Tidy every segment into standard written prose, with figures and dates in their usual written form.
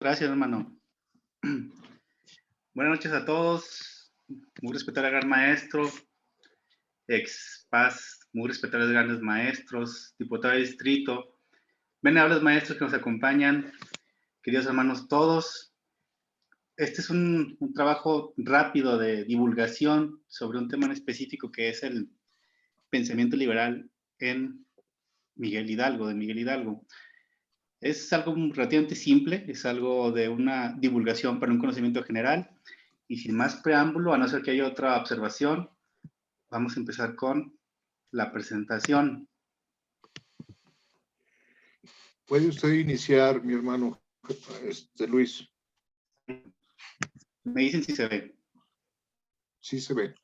Gracias, hermano. Buenas noches a todos. Muy respetable gran maestro, ex paz, muy respetables grandes maestros, diputado de distrito, venerables maestros que nos acompañan, queridos hermanos todos. Este es un trabajo rápido de divulgación sobre un tema en específico que es el pensamiento liberal en Miguel Hidalgo, de Miguel Hidalgo. Es algo relativamente simple, es algo de una divulgación para un conocimiento general. Y sin más preámbulo, a no ser que haya otra observación, vamos a empezar con la presentación. ¿Puede usted iniciar, mi hermano Luis? Me dicen si se ve. Sí se ve.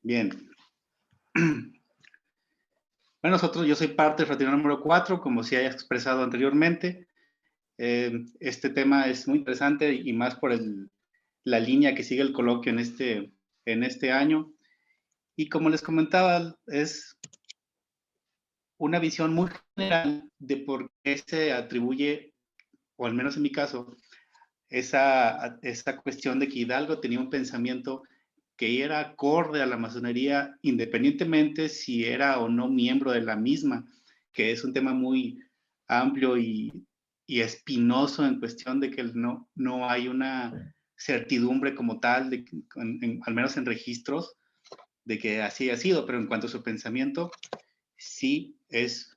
Bien. Bueno, yo soy parte del fraternidad número 4, como se haya expresado anteriormente. Este tema es muy interesante y más por la línea que sigue el coloquio en este año. Y como les comentaba, es una visión muy general de por qué se atribuye, o al menos en mi caso, esa cuestión de que Hidalgo tenía un pensamiento que era acorde a la masonería, independientemente si era o no miembro de la misma, que es un tema muy amplio y espinoso en cuestión de que no hay una certidumbre como tal, al menos en registros, de que así haya sido, pero en cuanto a su pensamiento, sí es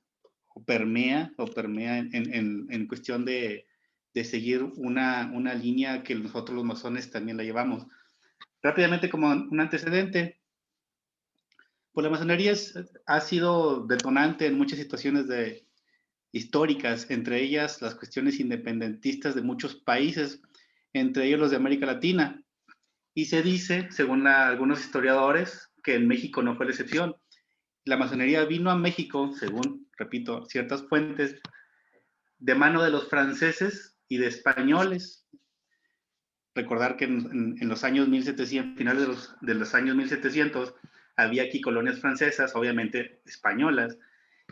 o permea en cuestión de seguir una línea que nosotros los masones también la llevamos. Rápidamente, como un antecedente, pues la masonería ha sido detonante en muchas situaciones históricas, entre ellas las cuestiones independentistas de muchos países, entre ellos los de América Latina. Y se dice, según algunos historiadores, que en México no fue la excepción. La masonería vino a México, según, repito, ciertas fuentes, de mano de los franceses y de españoles. Recordar que en los años 1700, finales de los años 1700, había aquí colonias francesas, obviamente españolas,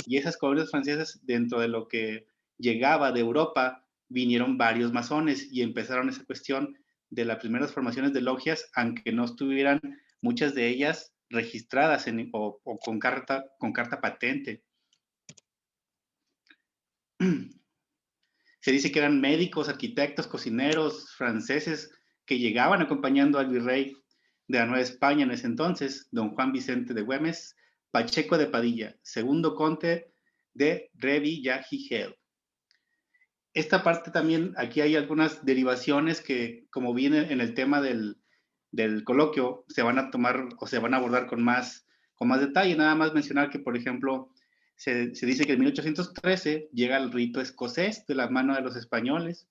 y esas colonias francesas, dentro de lo que llegaba de Europa, vinieron varios masones y empezaron esa cuestión de las primeras formaciones de logias, aunque no estuvieran muchas de ellas registradas o con carta patente. Se dice que eran médicos, arquitectos, cocineros franceses que llegaban acompañando al virrey de la Nueva España en ese entonces, don Juan Vicente de Güemes, Pacheco de Padilla, segundo conde de Revillagigedo. Esta parte también, aquí hay algunas derivaciones que, como viene en el tema del coloquio, se van a tomar o se van a abordar con más detalle. Nada más mencionar que, por ejemplo, se dice que en 1813 llega el rito escocés de la mano de los españoles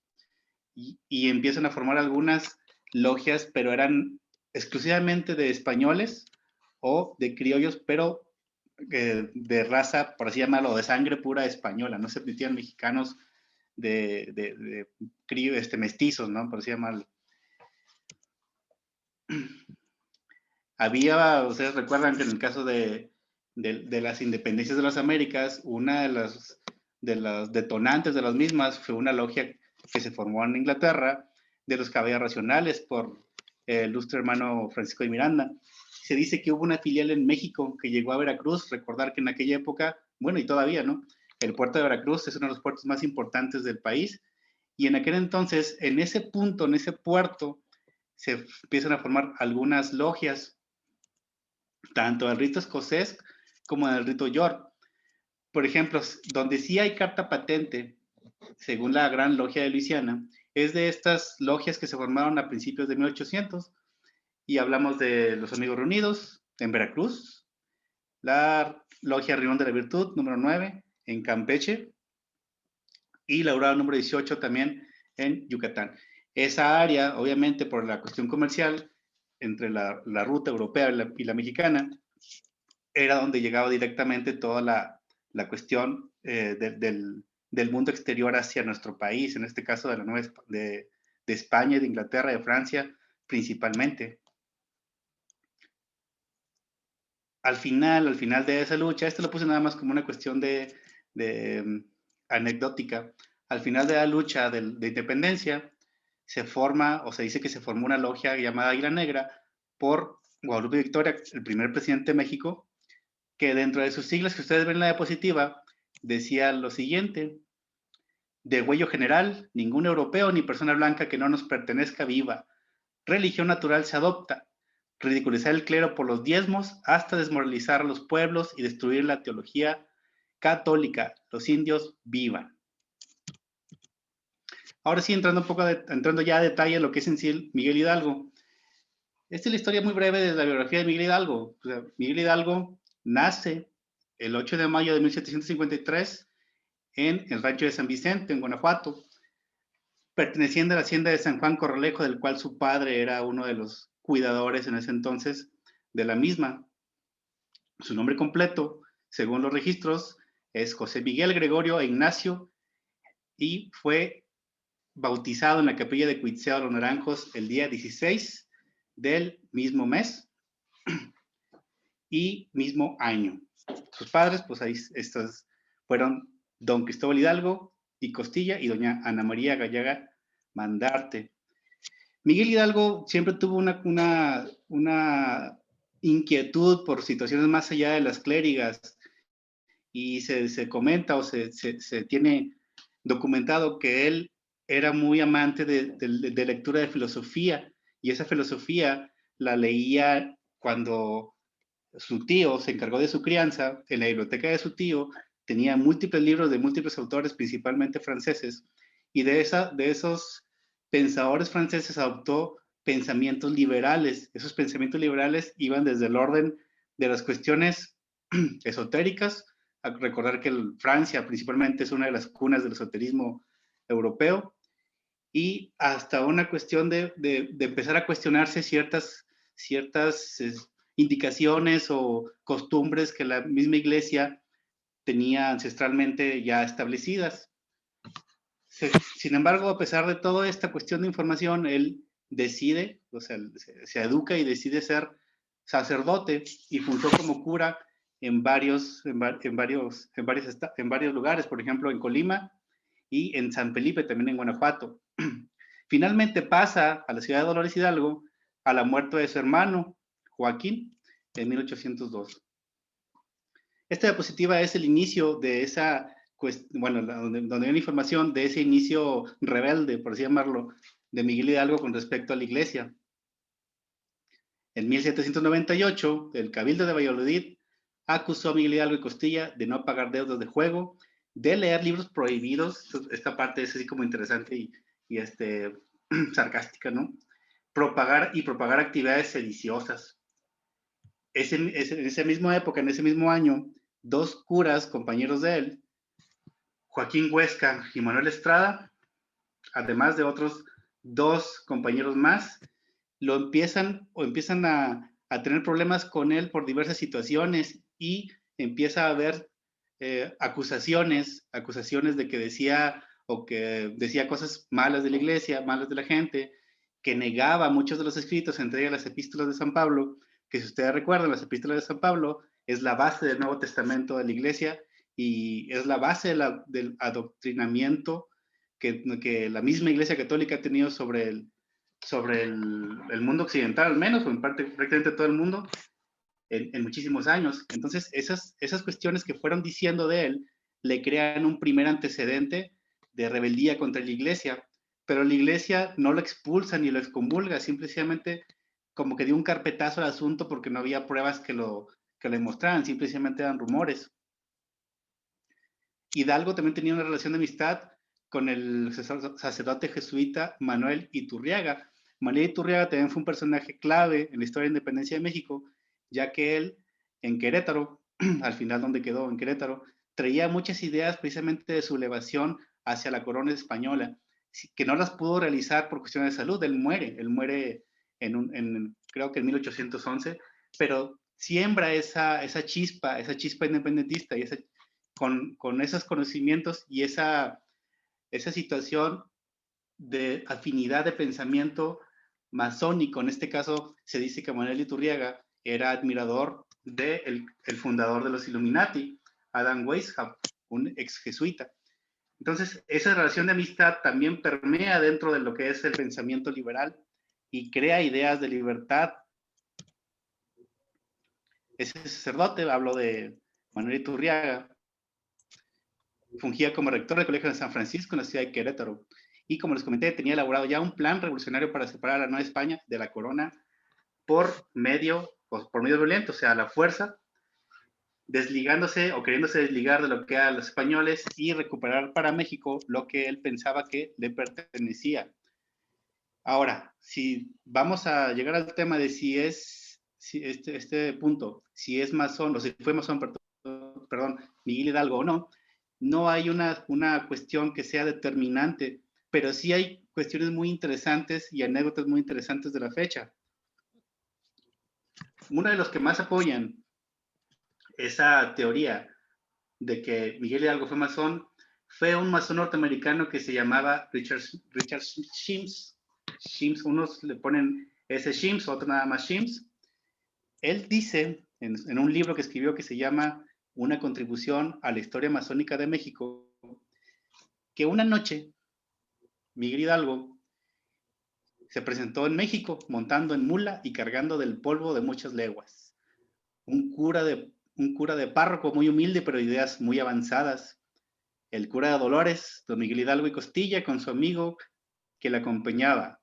y empiezan a formar algunas logias, pero eran exclusivamente de españoles o de criollos, pero de raza, por así llamarlo, de sangre pura española. No se admitían mexicanos de mestizos, ¿no? Por así llamarlo. Había, ustedes recuerdan que en el caso de las independencias de las Américas, una de las detonantes de las mismas fue una logia que se formó en Inglaterra de los caballeros racionales por el ilustre hermano Francisco de Miranda. Se dice que hubo una filial en México que llegó a Veracruz. Recordar que en aquella época, bueno, y todavía, ¿no? El puerto de Veracruz es uno de los puertos más importantes del país. Y en aquel entonces, en ese punto, en ese puerto, se empiezan a formar algunas logias, tanto del rito escocés como del rito York. Por ejemplo, donde sí hay carta patente, según la Gran Logia de Luisiana, es de estas logias que se formaron a principios de 1800, y hablamos de los Amigos Reunidos en Veracruz, la Logia Rión de la Virtud número 9 en Campeche, y la Aurora número 18 también en Yucatán. Esa área, obviamente, por la cuestión comercial, entre la ruta europea y la mexicana, era donde llegaba directamente toda la cuestión del mundo exterior hacia nuestro país, en este caso de España, de Inglaterra, de Francia, principalmente. Al final de esa lucha, esto lo puse nada más como una cuestión anecdótica, al final de la lucha de independencia, se forma, o se dice que se formó una logia llamada Águila Negra por Guadalupe Victoria, el primer presidente de México, que dentro de sus siglas que ustedes ven en la diapositiva, decía lo siguiente: de huello general, ningún europeo ni persona blanca que no nos pertenezca viva. Religión natural se adopta. Ridiculizar el clero por los diezmos hasta desmoralizar a los pueblos y destruir la teología católica. Los indios vivan. Ahora sí, entrando ya a detalle en lo que es en sí Miguel Hidalgo. Esta es la historia muy breve de la biografía de Miguel Hidalgo. O sea, Miguel Hidalgo nace el 8 de mayo de 1753 en el rancho de San Vicente, en Guanajuato, perteneciendo a la hacienda de San Juan Corralejo, del cual su padre era uno de los cuidadores en ese entonces de la misma. Su nombre completo, según los registros, es José Miguel Gregorio e Ignacio, y fue bautizado en la capilla de Cuitzeo de los Naranjos el día 16 del mismo mes y mismo año. Sus padres, pues ahí estos fueron don Cristóbal Hidalgo y Costilla y doña Ana María Gallaga Mandarte. Miguel Hidalgo siempre tuvo una inquietud por situaciones más allá de las clérigas, y se comenta o se tiene documentado que él era muy amante de lectura de filosofía, y esa filosofía la leía cuando su tío se encargó de su crianza. En la biblioteca de su tío tenía múltiples libros de múltiples autores, principalmente franceses, y de esos pensadores franceses adoptó pensamientos liberales. Esos pensamientos liberales iban desde el orden de las cuestiones esotéricas, a recordar que Francia principalmente es una de las cunas del esoterismo europeo, y hasta una cuestión de empezar a cuestionarse ciertas indicaciones o costumbres que la misma iglesia tenía ancestralmente ya establecidas. Sin embargo, a pesar de toda esta cuestión de información, él decide, o sea, se educa y decide ser sacerdote, y fungió como cura en varios lugares, por ejemplo, en Colima y en San Felipe, también en Guanajuato. Finalmente pasa a la ciudad de Dolores Hidalgo a la muerte de su hermano, Joaquín, en 1802. Esta diapositiva es el inicio de esa, bueno, donde hay la información de ese inicio rebelde, por así llamarlo, de Miguel Hidalgo con respecto a la iglesia. En 1798, el Cabildo de Valladolid acusó a Miguel Hidalgo y Costilla de no pagar deudas de juego, de leer libros prohibidos. Esta parte es así como interesante y sarcástica, ¿no? Propagar actividades sediciosas. En esa misma época, en ese mismo año, dos curas, compañeros de él, Joaquín Huesca y Manuel Estrada, además de otros dos compañeros más, empiezan a tener problemas con él por diversas situaciones, y empieza a haber acusaciones de que decía cosas malas de la iglesia, malas de la gente, que negaba muchos de los escritos, entre ellas las epístolas de San Pablo, que si ustedes recuerdan, las epístolas de San Pablo es la base del Nuevo Testamento de la iglesia, y es la base del adoctrinamiento que la misma Iglesia Católica ha tenido sobre el mundo occidental, al menos, o en parte prácticamente todo el mundo, en muchísimos años. Entonces, esas cuestiones que fueron diciendo de él le crean un primer antecedente de rebeldía contra la iglesia, pero la iglesia no lo expulsa ni lo excomulga, simplemente como que dio un carpetazo al asunto porque no había pruebas que lo demostraran, simplemente eran rumores. Hidalgo también tenía una relación de amistad con el sacerdote jesuita Manuel Iturriaga. Manuel Iturriaga también fue un personaje clave en la historia de la independencia de México, ya que él en Querétaro, al final donde quedó en Querétaro, traía muchas ideas precisamente de sublevación hacia la corona española, que no las pudo realizar por cuestiones de salud. Él muere creo que en 1811, pero siembra esa chispa independentista, y con esos conocimientos y esa situación de afinidad de pensamiento masónico. En este caso, se dice que Manuel Iturriaga era admirador del fundador de los Illuminati, Adam Weishaupt, un ex jesuita. Entonces, esa relación de amistad también permea dentro de lo que es el pensamiento liberal y crea ideas de libertad. Ese sacerdote, hablo de Manuel Iturriaga, fungía como rector del Colegio de San Francisco en la ciudad de Querétaro. Y como les comenté, tenía elaborado ya un plan revolucionario para separar a la Nueva España de la corona por medio violento, o sea, la fuerza, desligándose o queriéndose desligar de lo que eran los españoles y recuperar para México lo que él pensaba que le pertenecía. Ahora, si vamos a llegar al tema de si este punto, si es masón o si fue masón, perdón, Miguel Hidalgo o no, no hay una cuestión que sea determinante, pero sí hay cuestiones muy interesantes y anécdotas muy interesantes de la fecha. Uno de los que más apoyan esa teoría de que Miguel Hidalgo fue masón fue un masón norteamericano que se llamaba Richard Shims. Unos le ponen ese Shims, otros nada más Shims. Él dice en un libro que escribió que se llama Una contribución a la historia masónica de México, que una noche Miguel Hidalgo se presentó en México montando en mula y cargando del polvo de muchas leguas. Un cura de párroco muy humilde, pero de ideas muy avanzadas. El cura de Dolores, don Miguel Hidalgo y Costilla, con su amigo que le acompañaba,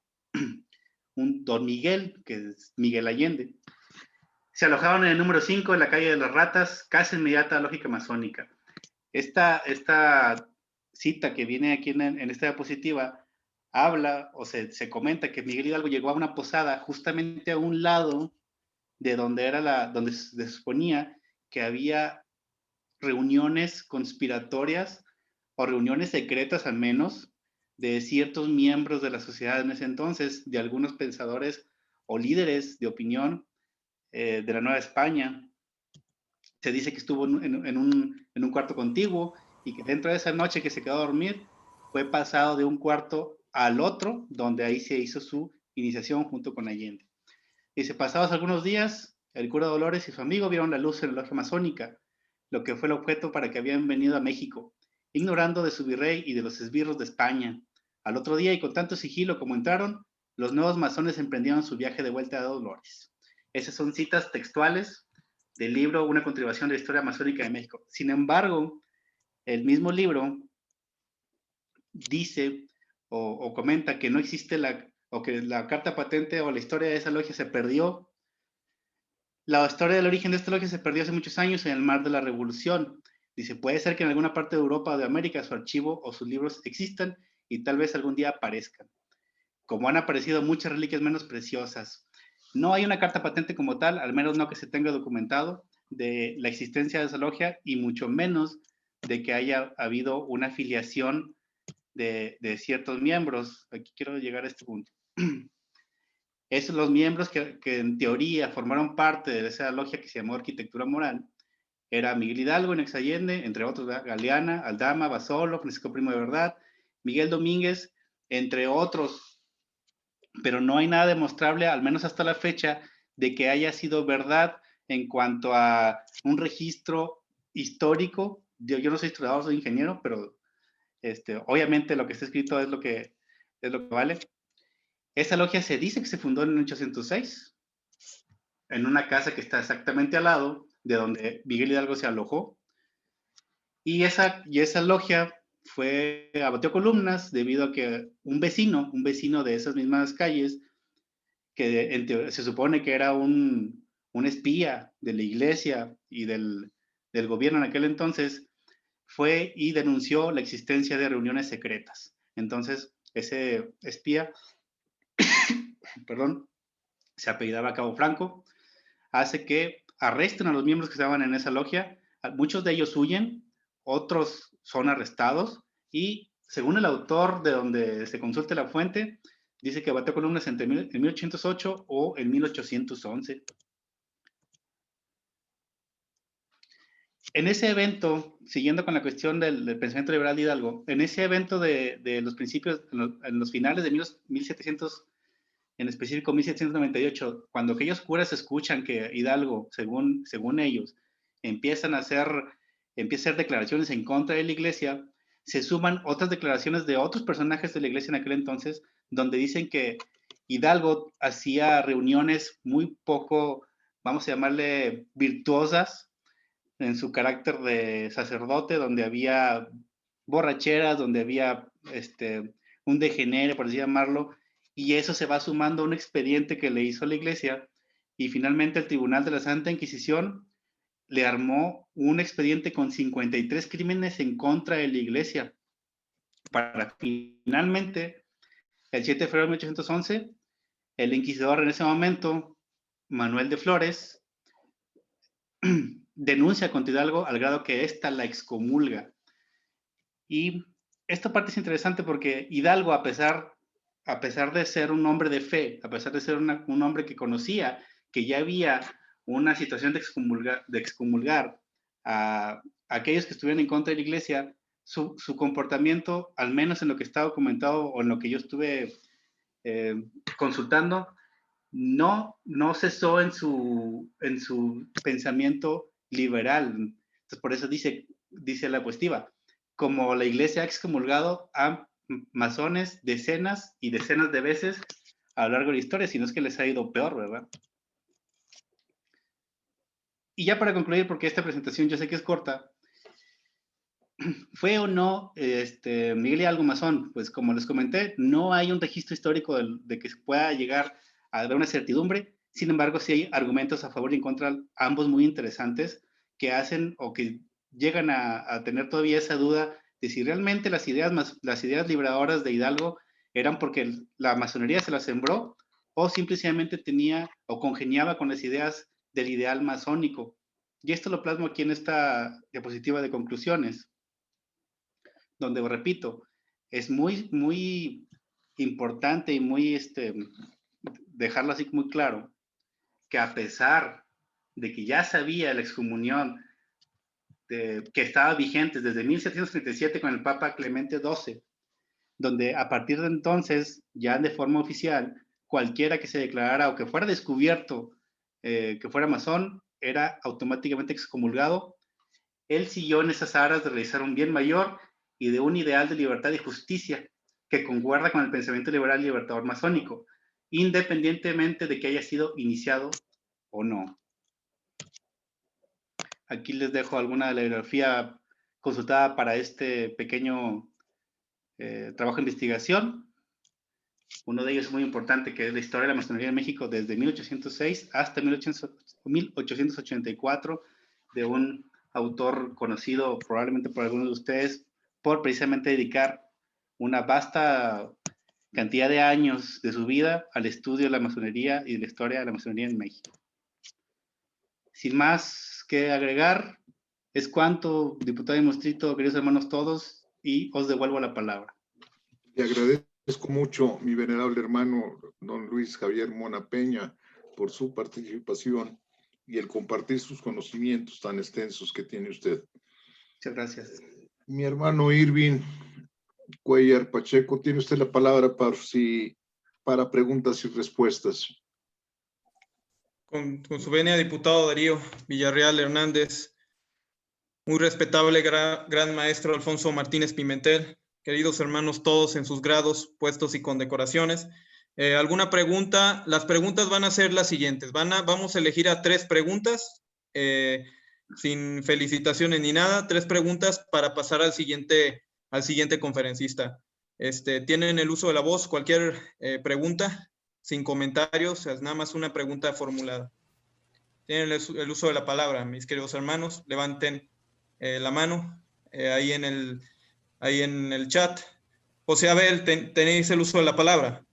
un don Miguel, que es Miguel Allende. Se alojaban en el número 5 de la calle de las Ratas, casa inmediata a lógica masónica. Esta cita que viene aquí en esta diapositiva habla o se comenta que Miguel Hidalgo llegó a una posada justamente a un lado de donde se suponía que había reuniones conspiratorias o reuniones secretas al menos de ciertos miembros de la sociedad en ese entonces, de algunos pensadores o líderes de opinión de la Nueva España. Se dice que estuvo en un cuarto contiguo y que dentro de esa noche que se quedó a dormir fue pasado de un cuarto al otro, donde ahí se hizo su iniciación junto con Allende. Dice, pasados algunos días, el cura Dolores y su amigo vieron la luz en la logia masónica, lo que fue el objeto para que habían venido a México, ignorando de su virrey y de los esbirros de España. Al otro día, y con tanto sigilo como entraron, los nuevos masones emprendieron su viaje de vuelta a Dolores. Esas son citas textuales del libro Una contribución de la historia masónica de México. Sin embargo, el mismo libro dice o comenta que no existe o que la carta patente o la historia de esa logia se perdió. La historia del origen de esta logia se perdió hace muchos años en el mar de la Revolución. Dice, puede ser que en alguna parte de Europa o de América su archivo o sus libros existan y tal vez algún día aparezcan. Como han aparecido muchas reliquias menos preciosas. No hay una carta patente como tal, al menos no que se tenga documentado, de la existencia de esa logia y mucho menos de que haya habido una afiliación de ciertos miembros. Aquí quiero llegar a este punto. Esos los miembros que en teoría formaron parte de esa logia que se llamó Arquitectura Moral, era Miguel Hidalgo, Nex Allende, entre otros, Galeana, Aldama, Basolo, Francisco Primo de Verdad, Miguel Domínguez, entre otros. Pero no hay nada demostrable, al menos hasta la fecha, de que haya sido verdad en cuanto a un registro histórico. Yo no soy historiador, soy ingeniero, pero obviamente lo que está escrito es lo que vale. Esa logia se dice que se fundó en 1806, en una casa que está exactamente al lado de donde Miguel Hidalgo se alojó. Y esa logia abatió columnas debido a que un vecino de esas mismas calles, que se supone que era un espía de la iglesia y del gobierno en aquel entonces, fue y denunció la existencia de reuniones secretas. Entonces, ese espía, perdón, se apellidaba Cabo Franco, hace que arresten a los miembros que estaban en esa logia. Muchos de ellos huyen, otros son arrestados y, según el autor de donde se consulte la fuente, dice que batió columnas en 1808 o en 1811. En ese evento, siguiendo con la cuestión del pensamiento liberal de Hidalgo, en ese evento de los principios, en los finales de 1700, en específico 1798, cuando aquellos curas escuchan que Hidalgo, según ellos, empieza a hacer declaraciones en contra de la iglesia, se suman otras declaraciones de otros personajes de la iglesia en aquel entonces, donde dicen que Hidalgo hacía reuniones muy poco, vamos a llamarle, virtuosas en su carácter de sacerdote, donde había borracheras, donde había un degenere, por así llamarlo, y eso se va sumando a un expediente que le hizo a la iglesia, y finalmente el Tribunal de la Santa Inquisición le armó un expediente con 53 crímenes en contra de la iglesia, para finalmente, el 7 de febrero de 1811, el inquisidor en ese momento, Manuel de Flores, denuncia contra Hidalgo al grado que ésta la excomulga. Y esta parte es interesante porque Hidalgo, a pesar de ser un hombre de fe, a pesar de ser un hombre que conocía que ya había una situación de excomulgar a aquellos que estuvieran en contra de la iglesia, su comportamiento, al menos en lo que está documentado o en lo que yo estuve consultando, no cesó en su pensamiento liberal. Entonces, por eso dice la diapositiva, como la iglesia ha excomulgado a masones decenas y decenas de veces a lo largo de la historia, si no es que les ha ido peor, ¿verdad? Y ya para concluir, porque esta presentación yo sé que es corta, ¿fue o no Miguel Hidalgo masón? Pues como les comenté, no hay un registro histórico de que se pueda llegar a dar una certidumbre. Sin embargo, sí hay argumentos a favor y en contra, ambos muy interesantes, que hacen o que llegan a tener todavía esa duda de si realmente las ideas liberadoras de Hidalgo eran porque la masonería se las sembró o simplemente tenía o congeniaba con las ideas del ideal masónico. Y esto lo plasmo aquí en esta diapositiva de conclusiones, donde, repito, es muy, muy importante y muy, dejarlo así muy claro, que a pesar de que ya sabía la excomunión que estaba vigente desde 1737 con el Papa Clemente XII, donde a partir de entonces, ya de forma oficial, cualquiera que se declarara o que fuera descubierto que fuera masón, era automáticamente excomulgado. Él siguió en esas aras de realizar un bien mayor y de un ideal de libertad y justicia que concuerda con el pensamiento liberal y libertador masónico, independientemente de que haya sido iniciado o no. Aquí les dejo alguna de la bibliografía consultada para este pequeño trabajo de investigación. Uno de ellos es muy importante, que es la historia de la masonería en México desde 1806 hasta 1884, de un autor conocido probablemente por algunos de ustedes, por precisamente dedicar una vasta cantidad de años de su vida al estudio de la masonería y de la historia de la masonería en México. Sin más que agregar, es cuanto, diputado y mostrito, queridos hermanos todos, y os devuelvo la palabra. Le agradezco mucho, mi venerable hermano, don Luis Javier Mona Peña, por su participación y el compartir sus conocimientos tan extensos que tiene usted. Muchas gracias. Mi hermano Irving Cuellar Pacheco, tiene usted la palabra para preguntas y respuestas. Con su venia, diputado Darío Villarreal Hernández, muy respetable gran maestro Alfonso Martínez Pimentel, queridos hermanos todos en sus grados, puestos y condecoraciones. ¿Alguna pregunta? Las preguntas van a ser las siguientes. Vamos a elegir a 3 preguntas, sin felicitaciones ni nada, 3 preguntas para pasar al siguiente conferencista. Tienen el uso de la voz, cualquier pregunta, sin comentarios, es nada más una pregunta formulada. Tienen el uso de la palabra, mis queridos hermanos, levanten la mano ahí en el chat. José Abel, tenéis el uso de la palabra.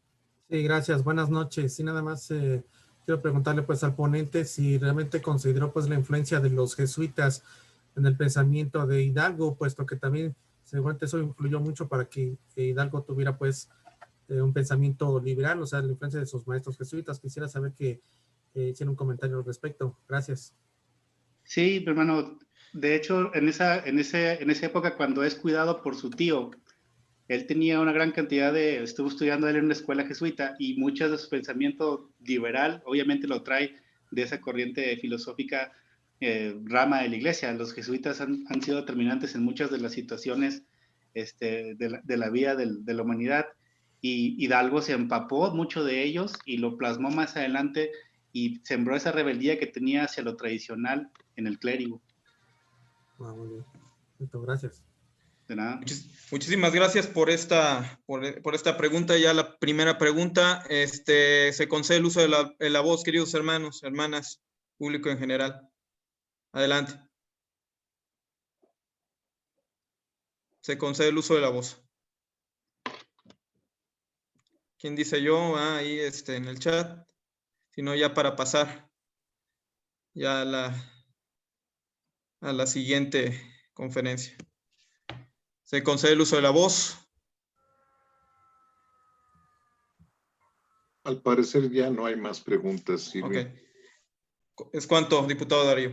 Sí, gracias. Buenas noches. Sí, nada más quiero preguntarle pues al ponente si realmente consideró pues la influencia de los jesuitas en el pensamiento de Hidalgo, puesto que también seguramente eso influyó mucho para que Hidalgo tuviera pues un pensamiento liberal, o sea, la influencia de sus maestros jesuitas. Quisiera saber que hiciera un comentario al respecto. Gracias. Sí, hermano. De hecho, en esa época, cuando es cuidado por su tío, él tenía una gran cantidad estuvo estudiando él en una escuela jesuita y mucho de su pensamiento liberal, obviamente lo trae de esa corriente filosófica rama de la iglesia. Los jesuitas han sido determinantes en muchas de las situaciones de la vida de la humanidad. Y Hidalgo se empapó mucho de ellos y lo plasmó más adelante y sembró esa rebeldía que tenía hacia lo tradicional en el clérigo. Muy bien. Gracias. De nada. Muchísimas gracias por esta pregunta. Ya la primera pregunta, se concede el uso de la voz, queridos hermanos, hermanas, público en general. Adelante. Se concede el uso de la voz. ¿Quién dice yo? Ahí en el chat. Si no, ya para pasar ya a la siguiente conferencia. Se concede el uso de la voz. Al parecer ya no hay más preguntas, Silvio. Ok. ¿Es cuánto, diputado Darío?